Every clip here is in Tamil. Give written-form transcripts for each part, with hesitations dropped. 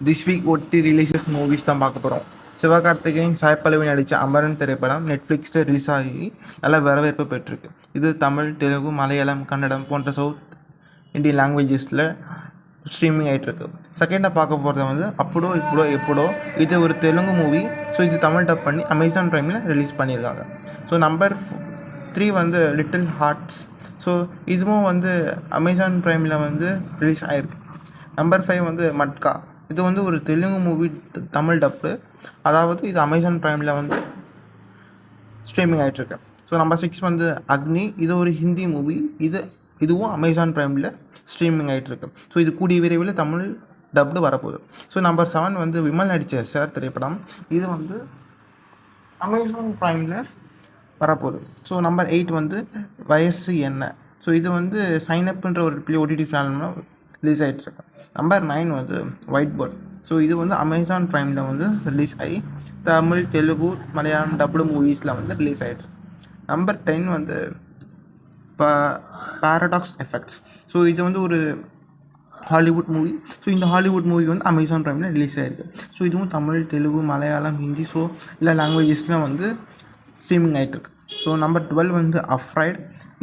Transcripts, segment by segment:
This week OTT releases movies தான் பார்க்க போகிறோம். சிவகார்த்திகேயன், சாய் பல்லவி நடித்த அமரன் திரைப்படம் நெட்ஃப்ளிக்ஸில் ரிலீஸ் ஆகி நல்ல வரவேற்பு பெற்றிருக்கு. இது தமிழ், தெலுங்கு, மலையாளம், கன்னடம் போன்ற சவுத் இந்தியன் லாங்குவேஜஸில் ஸ்ட்ரீமிங் ஆகிட்டுருக்கு. செகண்டாக பார்க்க போகிறது வந்து அப்படோ இப்படோ எப்படோ. இது ஒரு தெலுங்கு மூவி. ஸோ இது தமிழ் டப் பண்ணி அமேசான் ப்ரைமில் ரிலீஸ் பண்ணியிருக்காங்க. ஸோ நம்பர் 3 வந்து லிட்டில் ஹார்ட்ஸ். ஸோ இதுவும் வந்து அமேசான் ப்ரைமில் வந்து ரிலீஸ் ஆகிருக்கு. நம்பர் 5 வந்து மட்கா. இது வந்து ஒரு தெலுங்கு மூவி தமிழ் டப்பு. அதாவது இது அமேசான் ப்ரைமில் வந்து ஸ்ட்ரீமிங் ஆகிட்டுருக்கு. ஸோ நம்பர் 6 வந்து அக்னி. இது ஒரு ஹிந்தி மூவி. இதுவும் அமேசான் ப்ரைமில் ஸ்ட்ரீமிங் ஆகிட்டுருக்கு. ஸோ இது கூடிய விரைவில் தமிழ் டப்டு வரப்போகுது. ஸோ நம்பர் 7 வந்து விமல் நடித்த சார் திரைப்படம். இது வந்து அமேசான் ப்ரைமில் வரப்போகுது. ஸோ நம்பர் 8 வந்து வயசு என்ன. ஸோ இது வந்து சைனப்ன்ற ஒரு OTT பிளாட்ஃபார்மில் ரிலீஸ் ஆகிட்டுருக்கு. நம்பர் 9 வந்து ஒயிட் பேர்ட். ஸோ இது வந்து அமேசான் ப்ரைமில் வந்து ரிலீஸ் ஆகி தமிழ், தெலுங்கு, மலையாளம் டப்டு மூவிஸில் வந்து ரிலீஸ் ஆகிட்டுருக்கு. நம்பர் 10 வந்து பேரடாக்ஸ் எஃபெக்ட்ஸ். ஸோ இது வந்து ஒரு ஹாலிவுட் மூவி. ஸோ இந்த ஹாலிவுட் மூவி வந்து அமேசான் ப்ரைமில் ரிலீஸ் ஆகிருக்கு. ஸோ இதுவும் தமிழ், தெலுங்கு, மலையாளம், ஹிந்தி ஸோ எல்லா லாங்குவேஜஸ்லாம் வந்து ஸ்ட்ரீமிங் ஆகிட்டுருக்கு. ஸோ நம்பர் 12 வந்து அஃப்ரைட்.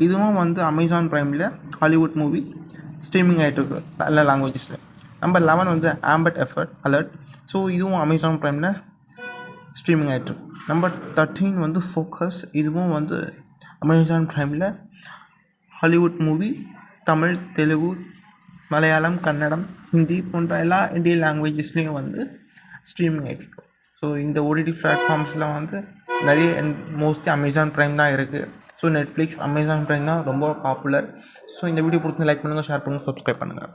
இதுவும் வந்து அமேசான் ப்ரைமில் ஹாலிவுட் மூவி ஸ்ட்ரீமிங் ஆகிட்டுருக்கு எல்லா லாங்குவேஜஸில். நம்பர் 11 வந்து ஆம்பட் அலர்ட். ஸோ இதுவும் அமேசான் ப்ரைமில் ஸ்ட்ரீமிங் ஆகிட்டுருக்கு. நம்பர் 13 வந்து ஃபோக்கஸ். இதுவும் வந்து அமேசான் ப்ரைமில் ஹாலிவுட் மூவி தமிழ், தெலுங்கு, மலையாளம், கன்னடம், ஹிந்தி போன்ற எல்லா இந்தியன் லாங்குவேஜஸ்லேயும் வந்து ஸ்ட்ரீமிங் ஆகிட்டுருக்கு. ஸோ இந்த OTT பிளாட்ஃபார்ம்ஸில் வந்து நிறைய மோஸ்ட்லி அமேசான் ப்ரைம் தான் இருக்குது. ஸோ நெட்ஃப்ளிக்ஸ், அமேசான் ப்ரைம் தான் ரொம்ப பாப்புலர். ஸோ இந்த வீடியோ பிடிச்சி லைக் பண்ணுங்கள், ஷேர் பண்ணுங்கள், சப்ஸ்கிரைப் பண்ணுங்கள்.